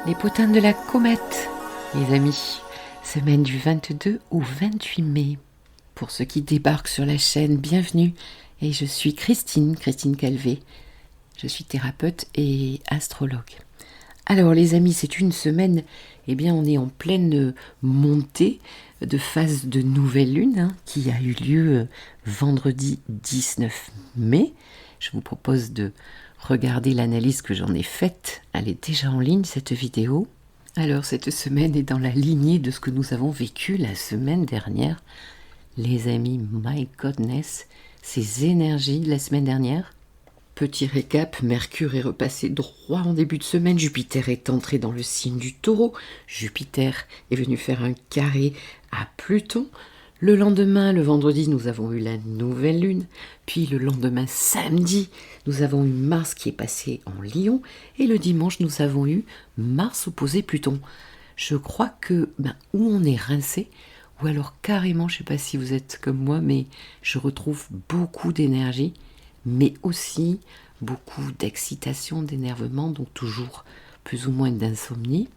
Les potins de la comète, les amis, semaine du 22 au 28 mai. Pour ceux qui débarquent sur la chaîne, bienvenue. Et je suis Christine Calvé. Je suis thérapeute et astrologue. Alors les amis, c'est une semaine, on est en pleine montée de phase de nouvelle lune qui a eu lieu vendredi 19 mai. Je vous propose de regarder l'analyse que j'en ai faite. Elle est déjà en ligne, cette vidéo. Alors cette semaine est dans la lignée de ce que nous avons vécu la semaine dernière. Les amis, my goodness, ces énergies de la semaine dernière. Petit récap, Mercure est repassé droit en début de semaine, Jupiter est entré dans le signe du Taureau, Jupiter est venu faire un carré à Pluton. Le lendemain, le vendredi, nous avons eu la nouvelle lune, puis le lendemain, samedi, nous avons eu Mars qui est passé en Lion, et le dimanche, nous avons eu Mars opposé Pluton. Je crois que, où on est rincé, ou alors carrément, je ne sais pas si vous êtes comme moi, mais je retrouve beaucoup d'énergie, mais aussi beaucoup d'excitation, d'énervement, donc toujours plus ou moins d'insomnie.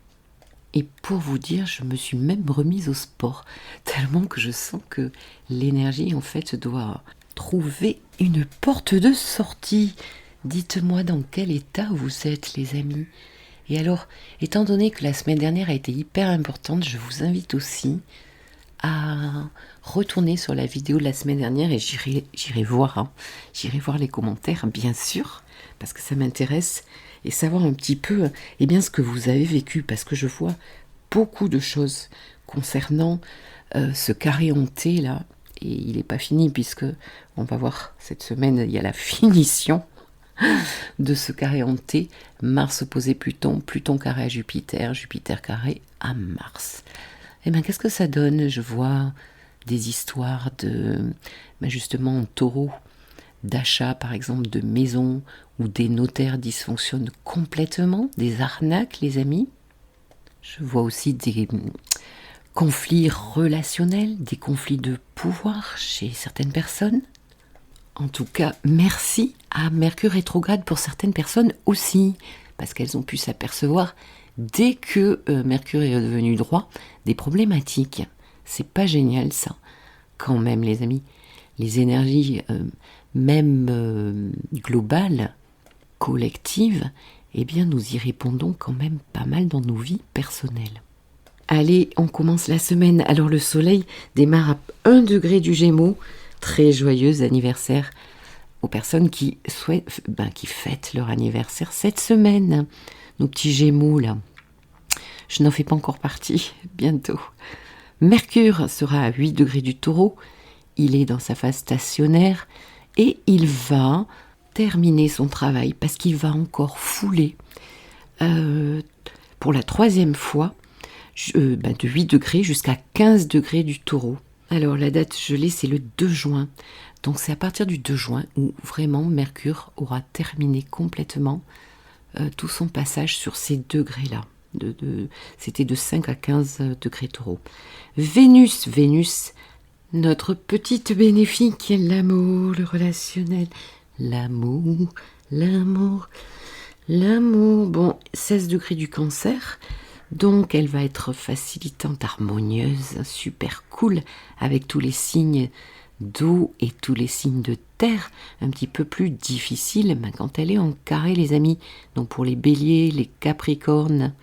Et pour vous dire, je me suis même remise au sport, tellement que je sens que l'énergie, en fait, doit trouver une porte de sortie. Dites-moi dans quel état vous êtes, les amis. Et alors, étant donné que la semaine dernière a été hyper importante, je vous invite aussi à retourner sur la vidéo de la semaine dernière et j'irai voir les commentaires, bien sûr, parce que ça m'intéresse, et savoir un petit peu ce que vous avez vécu, parce que je vois beaucoup de choses concernant ce carré hanté là, et il n'est pas fini, puisque on va voir cette semaine, il y a la finition de ce carré hanté, Mars opposé Pluton, Pluton carré à Jupiter, Jupiter carré à Mars. Qu'est-ce que ça donne? Je vois des histoires de, justement en taureau, d'achat par exemple de maisons où des notaires dysfonctionnent complètement, des arnaques, les amis. Je vois aussi des conflits relationnels, des conflits de pouvoir chez certaines personnes. En tout cas, merci à Mercure rétrograde pour certaines personnes aussi, parce qu'elles ont pu s'apercevoir dès que Mercure est devenu droit, des problématiques. C'est pas génial ça, quand même les amis. Les énergies, globales, collectives, nous y répondons quand même pas mal dans nos vies personnelles. Allez, on commence la semaine. Alors le soleil démarre à 1 degré du Gémeaux. Très joyeux anniversaire aux personnes qui fêtent leur anniversaire cette semaine. Nos petits Gémeaux là. Je n'en fais pas encore partie, bientôt. Mercure sera à 8 degrés du Taureau, il est dans sa phase stationnaire et il va terminer son travail parce qu'il va encore fouler pour la 3e fois de 8 degrés jusqu'à 15 degrés du Taureau. Alors la date gelée c'est le 2 juin, donc c'est à partir du 2 juin où vraiment Mercure aura terminé complètement tout son passage sur ces degrés-là. C'était de 5 à 15 degrés Taureau. Vénus, notre petite bénéfique, l'amour, le relationnel, l'amour. Bon, 16 degrés du Cancer, donc elle va être facilitante, harmonieuse, super cool, avec tous les signes d'eau et tous les signes de terre, un petit peu plus difficile quand elle est en carré, les amis. Donc pour les béliers, les capricornes,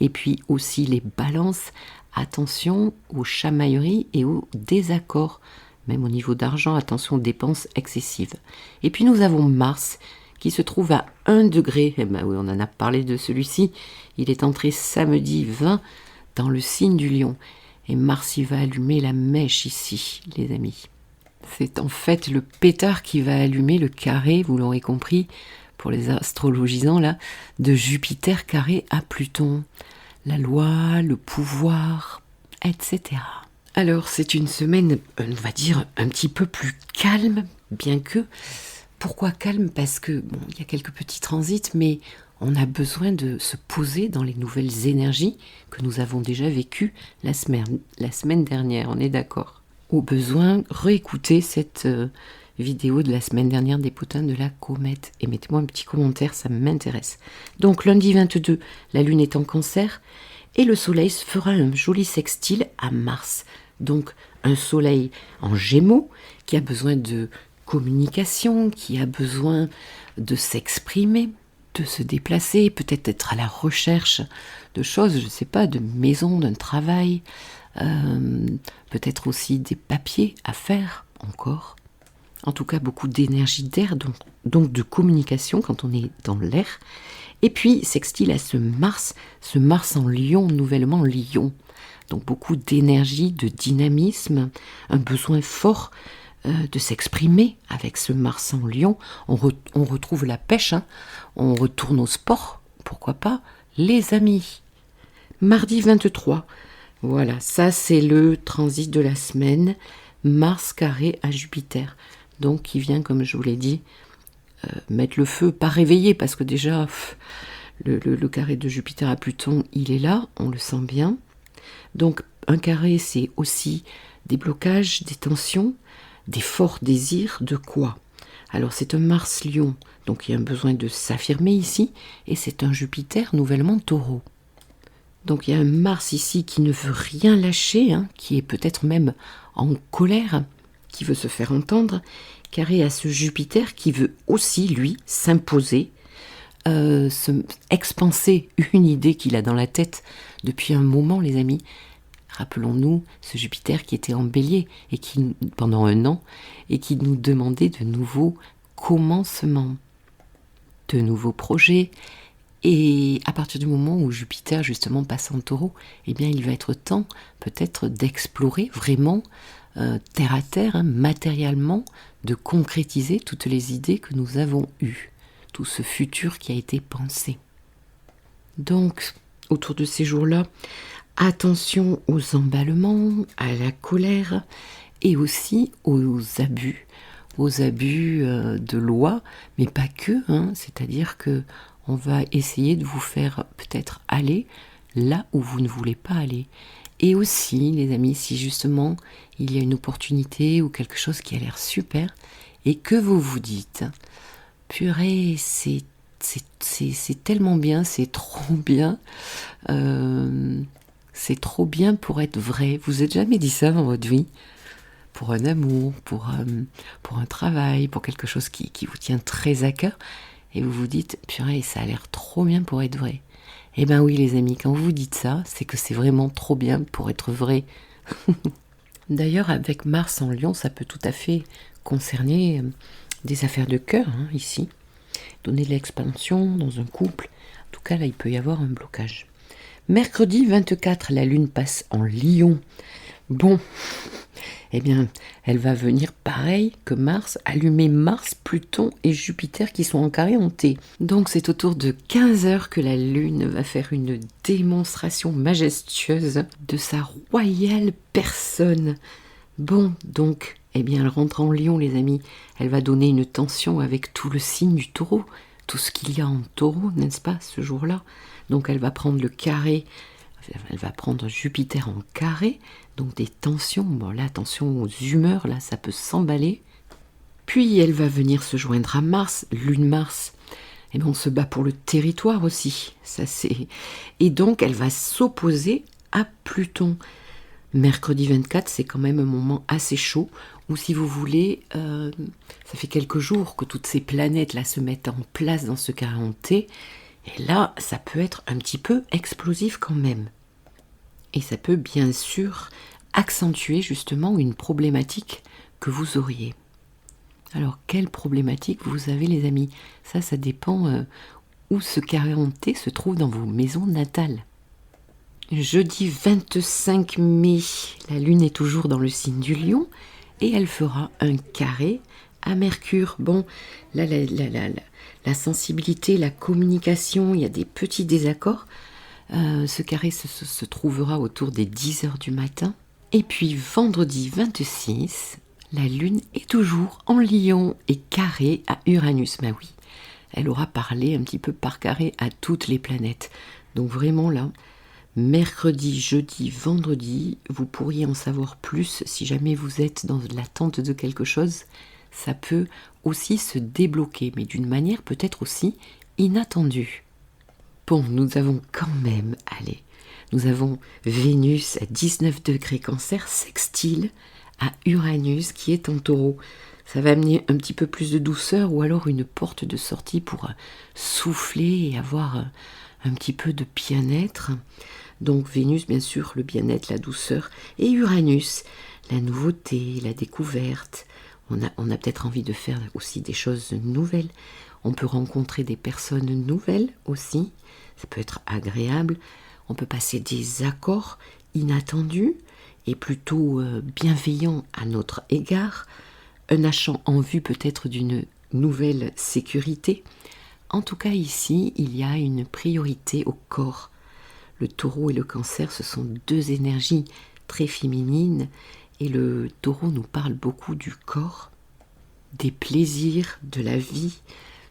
et puis aussi les balances, attention aux chamailleries et aux désaccords. Même au niveau d'argent, attention aux dépenses excessives. Et puis nous avons Mars qui se trouve à 1 degré. Oui, on en a parlé de celui-ci. Il est entré samedi 20 dans le signe du Lion. Et Mars, il va allumer la mèche ici, les amis. C'est en fait le pétard qui va allumer le carré, vous l'aurez compris, pour les astrologisants là, de Jupiter carré à Pluton. La loi, le pouvoir, etc. Alors c'est une semaine, on va dire, un petit peu plus calme, bien que... Pourquoi calme? Parce que, il y a quelques petits transits, mais on a besoin de se poser dans les nouvelles énergies que nous avons déjà vécues la semaine dernière, on est d'accord. Au besoin, réécouter cette vidéo de la semaine dernière des potins de la comète. Et mettez-moi un petit commentaire, ça m'intéresse. Donc lundi 22, la Lune est en Cancer et le Soleil fera un joli sextile à Mars. Donc un Soleil en Gémeaux qui a besoin de communication, qui a besoin de s'exprimer, de se déplacer, peut-être être à la recherche de choses, je ne sais pas, de maison, d'un travail, peut-être aussi des papiers à faire encore. En tout cas, beaucoup d'énergie d'air, donc de communication quand on est dans l'air. Et puis, sextile à ce Mars en Lion, nouvellement Lion. Donc beaucoup d'énergie, de dynamisme, un besoin fort de s'exprimer avec ce Mars en Lion. On retrouve la pêche, hein. On retourne au sport, pourquoi pas, les amis. Mardi 23, voilà, ça c'est le transit de la semaine, Mars carré à Jupiter. Donc qui vient, comme je vous l'ai dit, mettre le feu, pas réveiller, parce que déjà, le carré de Jupiter à Pluton, il est là, on le sent bien. Donc un carré, c'est aussi des blocages, des tensions, des forts désirs de quoi? Alors c'est un Mars-Lion, donc il y a un besoin de s'affirmer ici, et c'est un Jupiter nouvellement Taureau. Donc il y a un Mars ici qui ne veut rien lâcher, hein, qui est peut-être même en colère, qui veut se faire entendre, carré à ce Jupiter qui veut aussi, lui, s'imposer, expanser une idée qu'il a dans la tête depuis un moment, les amis. Rappelons-nous ce Jupiter qui était en Bélier et qui, pendant un an, et qui nous demandait de nouveaux commencements, de nouveaux projets. Et à partir du moment où Jupiter justement passe en Taureau, eh bien il va être temps peut-être d'explorer vraiment terre à terre, hein, matériellement, de concrétiser toutes les idées que nous avons eues, tout ce futur qui a été pensé. Donc, autour de ces jours-là, attention aux emballements, à la colère et aussi aux abus de loi, mais pas que, hein, c'est-à-dire que on va essayer de vous faire peut-être aller là où vous ne voulez pas aller. Et aussi, les amis, si justement il y a une opportunité ou quelque chose qui a l'air super et que vous vous dites « Purée, c'est tellement bien, c'est trop bien, c'est trop bien pour être vrai. » Vous n'êtes jamais dit ça dans votre vie? Pour un amour, pour un travail, pour quelque chose qui vous tient très à cœur, et vous vous dites « Purée, ça a l'air trop bien pour être vrai. » Eh bien oui, les amis, quand vous vous dites ça, c'est que c'est vraiment trop bien pour être vrai. D'ailleurs, avec Mars en Lion, ça peut tout à fait concerner des affaires de cœur, hein, ici. Donner de l'expansion dans un couple. En tout cas, là, il peut y avoir un blocage. Mercredi 24, la Lune passe en Lion. Bon, eh bien, elle va venir pareil que Mars, allumer Mars, Pluton et Jupiter qui sont en carré en T. Donc c'est autour de 15h que la Lune va faire une démonstration majestueuse de sa royale personne. Bon, donc, eh bien, elle rentre en Lion, les amis. Elle va donner une tension avec tout le signe du Taureau, tout ce qu'il y a en Taureau, n'est-ce pas, ce jour-là. Donc elle va prendre le carré. Elle va prendre Jupiter en carré, donc des tensions. Bon là, attention aux humeurs, là, ça peut s'emballer. Puis elle va venir se joindre à Mars, Lune Mars. Et bien on se bat pour le territoire aussi. Ça c'est. Et donc elle va s'opposer à Pluton. Mercredi 24, c'est quand même un moment assez chaud, où si vous voulez, ça fait quelques jours que toutes ces planètes-là se mettent en place dans ce carré en T. Et là, ça peut être un petit peu explosif quand même. Et ça peut bien sûr accentuer justement une problématique que vous auriez. Alors, quelle problématique vous avez, les amis? Ça dépend où ce carré en T se trouve dans vos maisons natales. Jeudi 25 mai, la Lune est toujours dans le signe du Lion et elle fera un carré à Mercure. Bon, là, la sensibilité, la communication, il y a des petits désaccords. Ce carré se trouvera autour des 10h du matin. Et puis vendredi 26, la Lune est toujours en Lion et carré à Uranus. Ben oui, elle aura parlé un petit peu par carré à toutes les planètes. Donc vraiment là, mercredi, jeudi, vendredi, vous pourriez en savoir plus si jamais vous êtes dans l'attente de quelque chose. ça peut aussi se débloquer, mais d'une manière peut-être aussi inattendue. Bon, nous avons quand même, nous avons Vénus à 19 degrés Cancer, sextile à Uranus qui est en Taureau. Ça va amener un petit peu plus de douceur ou alors une porte de sortie pour souffler et avoir un petit peu de bien-être. Donc Vénus, bien sûr, le bien-être, la douceur, et Uranus, la nouveauté, la découverte. On a peut-être envie de faire aussi des choses nouvelles. On peut rencontrer des personnes nouvelles aussi. Ça peut être agréable. On peut passer des accords inattendus et plutôt bienveillants à notre égard. Un achat en vue peut-être d'une nouvelle sécurité. En tout cas ici, il y a une priorité au corps. Le Taureau et le Cancer, ce sont deux énergies très féminines et le Taureau nous parle beaucoup du corps, des plaisirs, de la vie,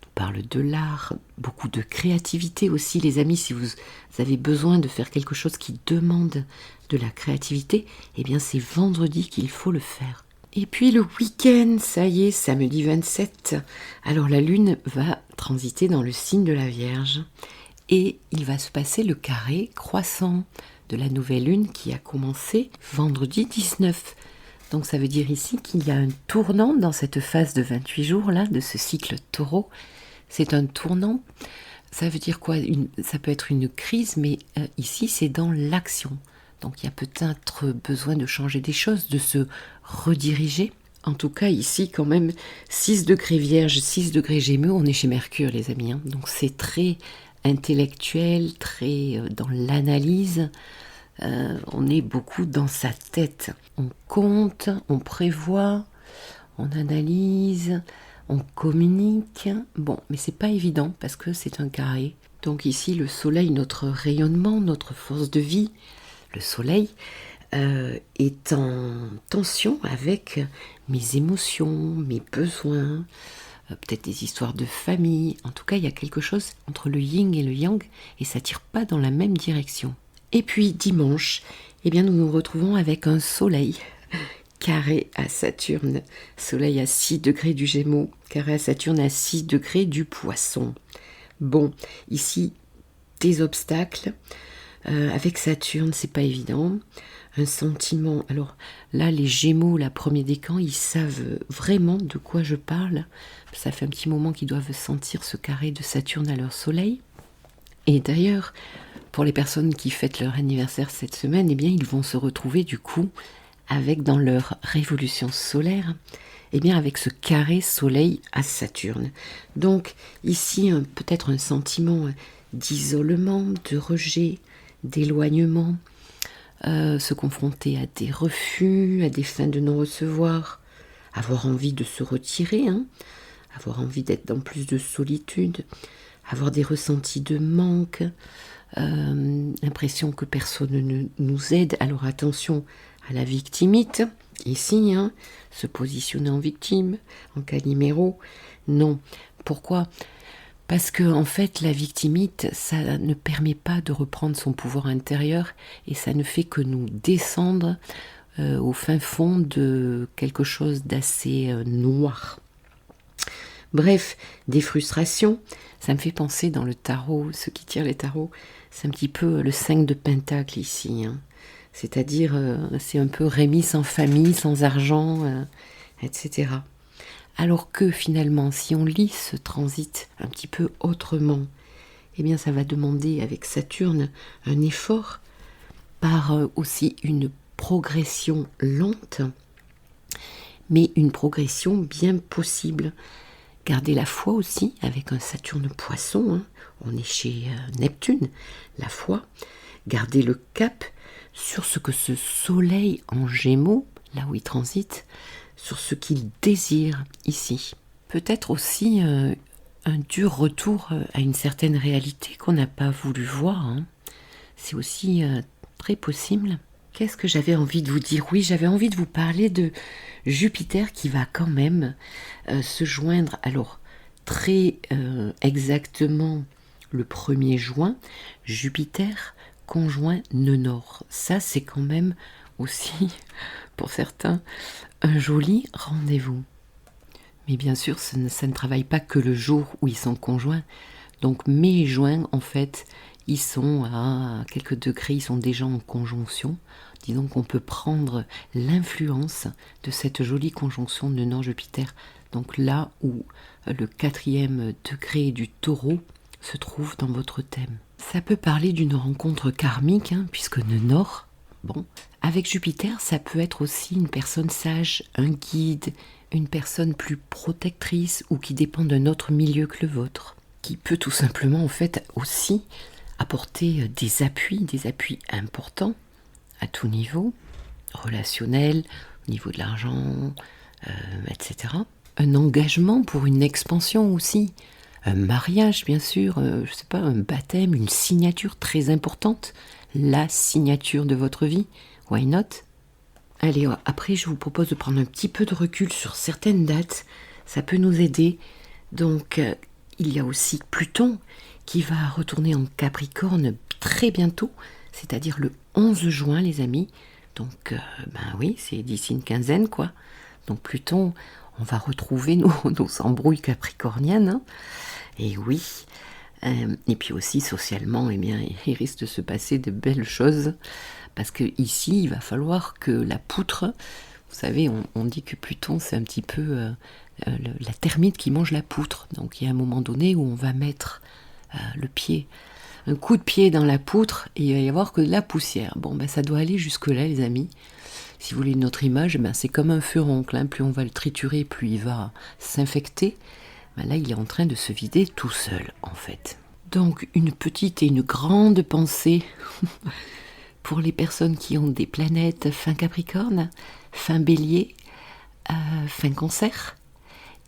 nous parle de l'art, beaucoup de créativité aussi. Les amis, si vous avez besoin de faire quelque chose qui demande de la créativité, eh bien c'est vendredi qu'il faut le faire. Et puis le week-end, ça y est, samedi 27, alors la Lune va transiter dans le signe de la Vierge. Et il va se passer le carré croissant de la nouvelle lune qui a commencé vendredi 19. Donc ça veut dire ici qu'il y a un tournant dans cette phase de 28 jours là, de ce cycle taureau. C'est un tournant, ça veut dire quoi? Ça peut être une crise, mais ici c'est dans l'action. Donc il y a peut-être besoin de changer des choses, de se rediriger. En tout cas ici quand même 6 degrés Vierge, 6 degrés Gémeaux, on est chez Mercure les amis. Donc c'est très intellectuel, très dans l'analyse, on est beaucoup dans sa tête. On compte, on prévoit, on analyse, on communique. Bon, mais c'est pas évident parce que c'est un carré. Donc ici, le soleil, notre rayonnement, notre force de vie, le soleil est en tension avec mes émotions, mes besoins, peut-être des histoires de famille. En tout cas, il y a quelque chose entre le yin et le yang et ça tire pas dans la même direction. Et puis dimanche, eh bien, nous nous retrouvons avec un soleil carré à Saturne. Soleil à 6 degrés du Gémeaux, carré à Saturne à 6 degrés du Poisson. Bon, ici, des obstacles. Avec Saturne, c'est pas évident. Un sentiment. Alors là, les Gémeaux, la premier décan, ils savent vraiment de quoi je parle. Ça fait un petit moment qu'ils doivent sentir ce carré de Saturne à leur soleil. Et d'ailleurs, pour les personnes qui fêtent leur anniversaire cette semaine, eh bien, ils vont se retrouver du coup avec dans leur révolution solaire, eh bien, avec ce carré soleil à Saturne. Donc ici, peut-être un sentiment d'isolement, de rejet, d'éloignement, se confronter à des refus, à des fins de non-recevoir, avoir envie de se retirer, avoir envie d'être dans plus de solitude, avoir des ressentis de manque, l'impression que personne ne nous aide. Alors attention à la victimite, ici, se positionner en victime, en Calimero, non. Pourquoi ? Parce que en fait, la victimite, ça ne permet pas de reprendre son pouvoir intérieur et ça ne fait que nous descendre au fin fond de quelque chose d'assez noir. Bref, des frustrations. Ça me fait penser dans le tarot, ceux qui tirent les tarots, c'est un petit peu le 5 de Pentacle ici. C'est-à-dire, c'est un peu Rémi sans famille, sans argent, etc. Alors que finalement, si on lit ce transit un petit peu autrement, eh bien ça va demander avec Saturne un effort par aussi une progression lente, mais une progression bien possible. Gardez la foi aussi avec un Saturne Poisson, on est chez Neptune, la foi. Gardez le cap sur ce que ce soleil en Gémeaux, là où il transite, sur ce qu'il désire ici. Peut-être aussi un dur retour à une certaine réalité qu'on n'a pas voulu voir. C'est aussi très possible. Qu'est-ce que j'avais envie de vous dire ? Oui, j'avais envie de vous parler de Jupiter qui va quand même se joindre, alors très exactement le 1er juin, Jupiter conjoint nœud nord. Ça, c'est quand même aussi, pour certains, un joli rendez-vous. Mais bien sûr, ça ne travaille pas que le jour où ils sont conjoints. Donc mai et juin, en fait, ils sont à quelques degrés, ils sont déjà en conjonction. Disons qu'on peut prendre l'influence de cette jolie conjonction de Nord-Jupiter. Donc là où le 4e degré du Taureau se trouve dans votre thème. Ça peut parler d'une rencontre karmique, puisque le Nord, bon, avec Jupiter, ça peut être aussi une personne sage, un guide, une personne plus protectrice ou qui dépend d'un autre milieu que le vôtre, qui peut tout simplement en fait aussi apporter des appuis importants à tout niveau, relationnel, au niveau de l'argent, etc. Un engagement pour une expansion aussi, un mariage bien sûr, je sais pas, un baptême, une signature très importante, la signature de votre vie, why not? Allez, après je vous propose de prendre un petit peu de recul sur certaines dates, ça peut nous aider. Donc il y a aussi Pluton qui va retourner en Capricorne très bientôt, c'est-à-dire le 11 juin les amis. Donc ben oui, c'est d'ici une quinzaine quoi. Donc Pluton, on va retrouver nos embrouilles capricorniennes. Et oui, et puis aussi socialement, eh bien, il risque de se passer de belles choses. Parce que ici, il va falloir que la poutre, vous savez, on dit que Pluton, c'est un petit peu la termite qui mange la poutre. Donc il y a un moment donné où on va mettre le pied, un coup de pied dans la poutre, et il va y avoir que de la poussière. Bon, ben ça doit aller jusque-là, les amis. Si vous voulez une autre image, ben, c'est comme un furoncle. Plus on va le triturer, plus il va s'infecter. Ben là, il est en train de se vider tout seul, en fait. Donc, une petite et une grande pensée pour les personnes qui ont des planètes fin Capricorne, fin Bélier, fin Cancer,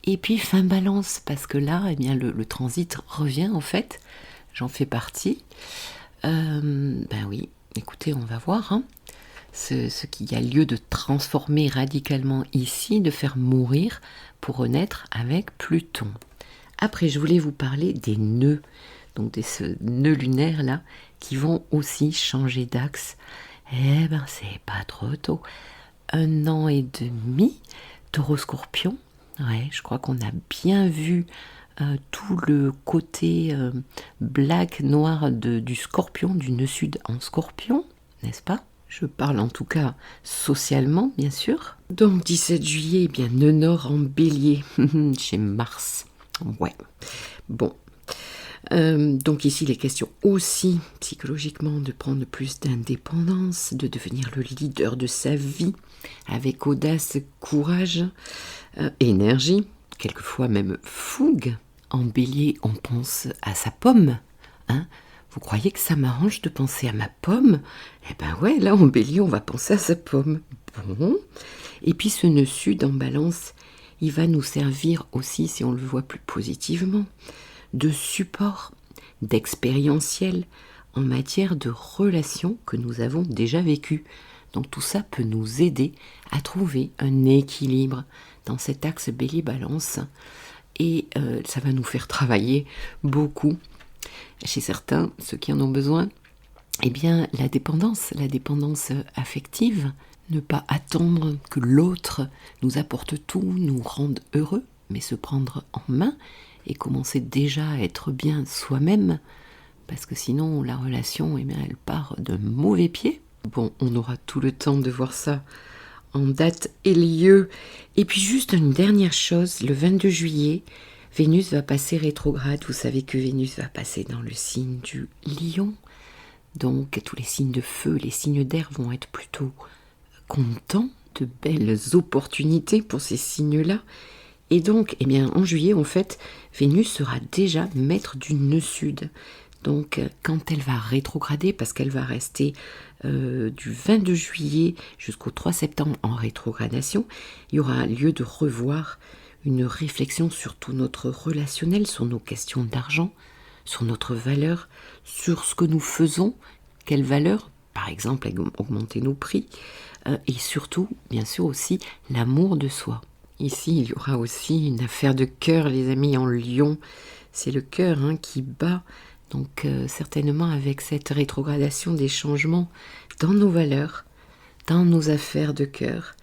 et puis fin Balance, parce que là, eh bien, le transit revient en fait, j'en fais partie. Ben oui, écoutez, on va voir ce qu'il y a lieu de transformer radicalement ici, de faire mourir pour renaître avec Pluton. Après, je voulais vous parler des nœuds, donc ce nœud lunaire là, qui vont aussi changer d'axe. Eh ben, c'est pas trop tôt. 1 an et demi, Taureau-Scorpion. Ouais, je crois qu'on a bien vu tout le côté black, noir du Scorpion, du nœud sud en Scorpion, n'est-ce pas? Je parle en tout cas socialement, bien sûr. Donc 17 juillet, eh bien nœud nord en Bélier, chez Mars. Ouais, bon. Donc ici, il est question aussi psychologiquement de prendre plus d'indépendance, de devenir le leader de sa vie avec audace, courage, énergie, quelquefois même fougue. En Bélier, on pense à sa pomme. Vous croyez que ça m'arrange de penser à ma pomme? Eh ben ouais, là en Bélier, on va penser à sa pomme. Bon. Et puis ce nœud sud en Balance, il va nous servir aussi, si on le voit plus positivement, de support, d'expérientiel en matière de relations que nous avons déjà vécues. Donc tout ça peut nous aider à trouver un équilibre dans cet axe Bélier-Balance et ça va nous faire travailler beaucoup. Chez certains, ceux qui en ont besoin, eh bien la dépendance affective, ne pas attendre que l'autre nous apporte tout, nous rende heureux, mais se prendre en main et commencer déjà à être bien soi-même, parce que sinon la relation, eh bien, elle part d'un mauvais pied. Bon, on aura tout le temps de voir ça en date et lieu. Et puis juste une dernière chose, le 22 juillet, Vénus va passer rétrograde. Vous savez que Vénus va passer dans le signe du Lion. Donc tous les signes de feu, les signes d'air vont être plutôt contents, de belles opportunités pour ces signes-là. Et donc, eh bien, en juillet, en fait, Vénus sera déjà maître du nœud sud. Donc, quand elle va rétrograder, parce qu'elle va rester du 22 juillet jusqu'au 3 septembre en rétrogradation, il y aura lieu de revoir une réflexion sur tout notre relationnel, sur nos questions d'argent, sur notre valeur, sur ce que nous faisons, quelle valeur, par exemple, augmenter nos prix, et surtout, bien sûr aussi, l'amour de soi. Ici, il y aura aussi une affaire de cœur, les amis, en Lion. C'est le cœur qui bat. Donc, certainement avec cette rétrogradation des changements dans nos valeurs, dans nos affaires de cœur,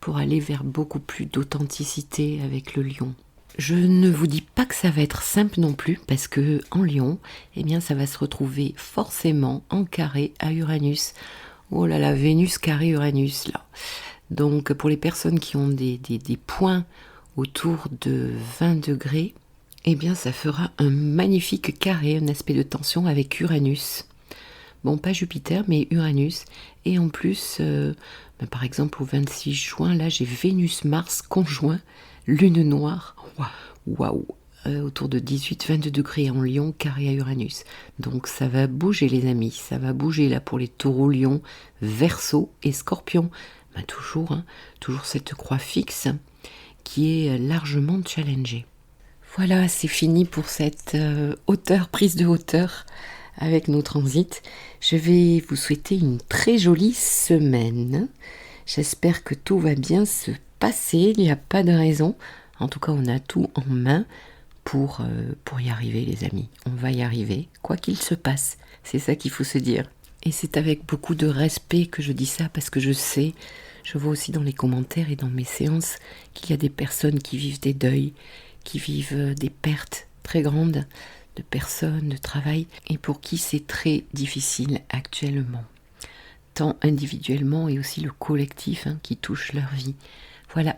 pour aller vers beaucoup plus d'authenticité avec le Lion. Je ne vous dis pas que ça va être simple non plus, parce que en Lion, eh bien, ça va se retrouver forcément en carré à Uranus. Oh là là, Vénus carré Uranus, là. Donc, pour les personnes qui ont des points autour de 20 degrés, eh bien, ça fera un magnifique carré, un aspect de tension avec Uranus. Bon, pas Jupiter, mais Uranus. Et en plus, par exemple, au 26 juin, là, j'ai Vénus-Mars conjoint, lune noire. Waouh! Autour de 18-22 degrés en Lion, carré à Uranus. Donc ça va bouger les amis, ça va bouger là pour les taureaux, lions, Verseau et Scorpion. Toujours cette croix fixe qui est largement challengée. Voilà, c'est fini pour cette prise de hauteur avec nos transits. Je vais vous souhaiter une très jolie semaine. J'espère que tout va bien se passer, il n'y a pas de raison. En tout cas, on a tout en main pour y arriver, les amis. On va y arriver, quoi qu'il se passe. C'est ça qu'il faut se dire. Et c'est avec beaucoup de respect que je dis ça, parce que je vois aussi dans les commentaires et dans mes séances qu'il y a des personnes qui vivent des deuils, qui vivent des pertes très grandes de personnes, de travail, et pour qui c'est très difficile actuellement. Tant individuellement et aussi le collectif qui touche leur vie. Voilà.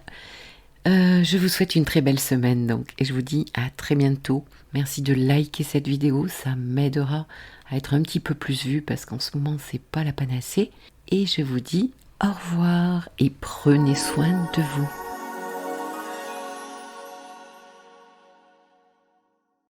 Je vous souhaite une très belle semaine donc, et je vous dis à très bientôt. Merci de liker cette vidéo, ça m'aidera à être un petit peu plus vue parce qu'en ce moment c'est pas la panacée. Et je vous dis au revoir et prenez soin de vous.